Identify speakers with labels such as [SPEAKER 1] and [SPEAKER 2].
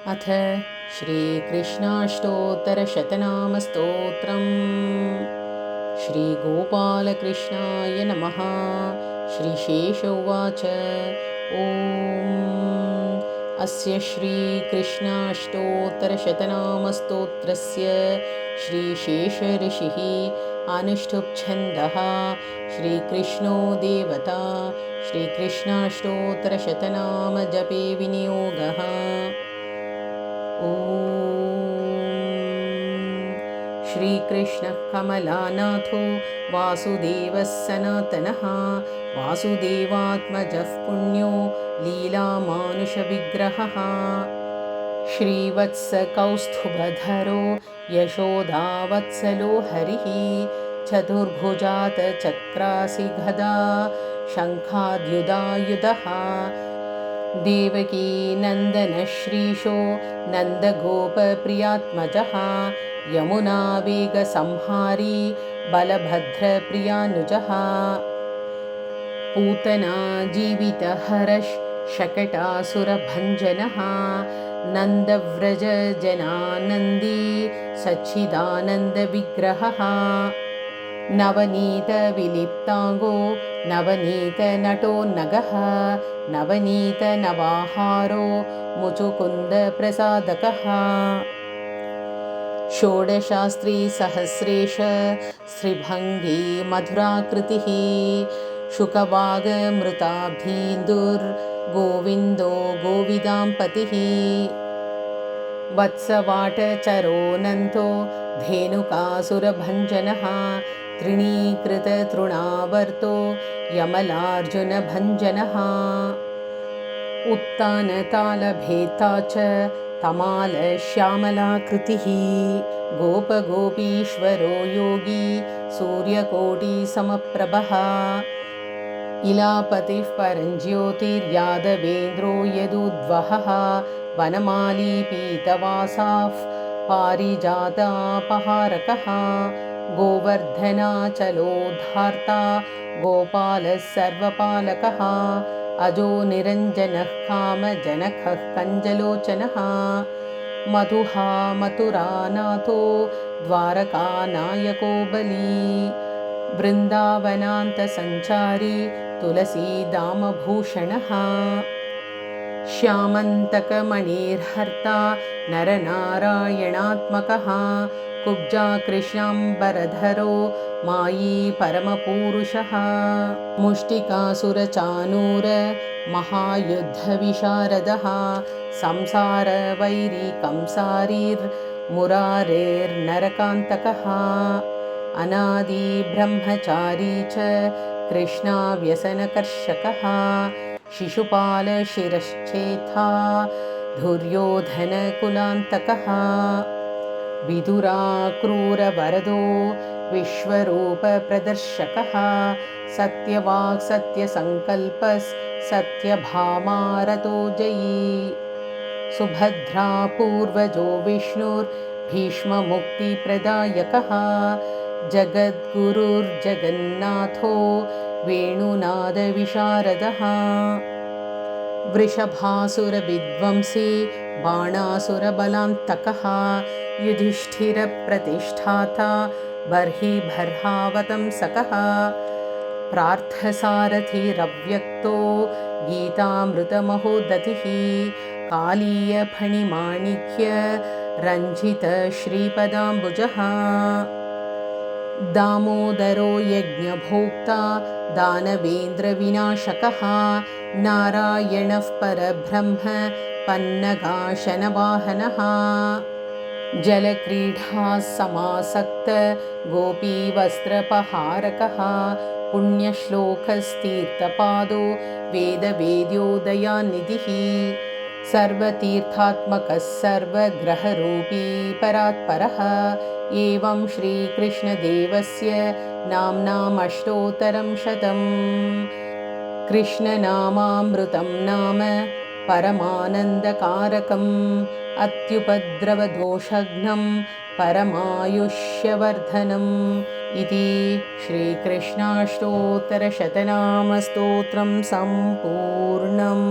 [SPEAKER 1] अथ श्रीकृष्णाष्टोत्तरशतनामस्तोत्रम्। श्रीगोपालकृष्णाय नमः। श्रीशेष उवाच। अस्य श्रीकृष्णाष्टोत्तरशतनामस्तोत्रस्य श्रीशेषऋषिः अनुष्ठुप्छन्दः। श्रीकृष्णो देवता। श्रीकृष्णाष्टोत्तरशतनामजपे विनियोगः। श्रीकृष्णः कमलानाथो वासुदेवः सनातनः। वासुदेवात्मजः पुण्यो लीलामानुषविग्रहः। श्रीवत्सकौस्तुभधरो यशोदावत्सलो हरिः। चतुर्भुजात् चक्रासि गदा शङ्खाद्युदायुधः। देवकी नन्दनश्रीशो नन्दगोपप्रियात्मजः। यमुनावेगसंहारी बलभद्रप्रियानुजः। पूतना जीवितहरः शकटासुरभञ्जनः। नन्दव्रजजनानन्दी सच्चिदानन्दविग्रहः। नवनीतविलिप्ताङ्गो नवनीतनटो नगः। नवनीतनवाहारो मुचुकुन्दप्रसादकः। षोडशास्त्री सहस्रेश श्रीभङ्गी मधुराकृतिः। शुकवागमृताब्धीन्दुर्गोविन्दो गोविदाम्पतिः। वत्सवाटचरोऽनन्तो धेनुकासुरभञ्जनः। तृणीकृततृणावर्तो यमलार्जुनभञ्जनः। उत्तानतालभेता च तमालश्यामलाकृतिः। गोपगोपीश्वरो योगी सूर्यकोटिसमप्रभः। इलापतिः परञ्ज्योतिर्यादवेन्द्रो यदुद्वहः। वनमाली पीतवासाः पारिजातापहारकः। गोवर्धनाचलोद्धार्ता गोपालः सर्वपालकः। अजो निरञ्जनः कामजनकः कञ्जलोचनः। मधुहा मथुरानाथो द्वारकानायको बली। वृन्दावनान्तसञ्चारी तुलसीदामभूषणः। श्यामन्तकमणिर्हर्ता नरनारायणात्मकः। कुब्जाकृष्णाम्बरधरो मायी परमपूरुषः। मुष्टिकासुरचानूर महायुद्धविशारदः। संसारवैरी कंसारीर्मुरारेर्नरकान्तकः। अनादि ब्रह्मचारी च कृष्णाव्यसनकर्षकः। शिशुपालशिरश्चेथा दुर्योधनकुलान्तकः। विदुराक्रूरवरदो विश्वरूपप्रदर्शकः। सत्यवाक् सत्यसङ्कल्पः सत्यभामारतो जयी। सुभद्रा पूर्वजो विष्णुर्भीष्ममुक्तिप्रदायकः। जगद्गुरुर्जगन्नाथो वेणुनादविशारदः। वृषभासुरविध्वंसी बाणासुरबलान्तकः। युधिष्ठिरप्रतिष्ठाता बर्हिभर्हावतंसकः। पार्थसारथिरव्यक्तो गीतामृतमहोदधिः। कालीयफणिमाणिक्य रञ्जितश्रीपदाम्बुजः। दामोदरो यज्ञभोक्ता दानवेन्द्रविनाशकः। नारायणः परब्रह्म पन्नगाशनवाहनः। जलक्रीडा समासक्त गोपीवस्त्रपहारकः। पुण्यश्लोकस्तीर्थपादो वेदवेद्योदयानिधिः। सर्वतीर्थात्मकः सर्वग्रहरूपी परात्परः। एवं श्रीकृष्णदेवस्य नाम्नामष्टोत्तरं शतम्। कृष्णनामामृतं नाम परमानन्दकारकम्। अत्युपद्रवदोषघ्नं परमायुष्यवर्धनम्। इति श्रीकृष्णाष्टोत्तरशतनामस्तोत्रं सम्पूर्णम्।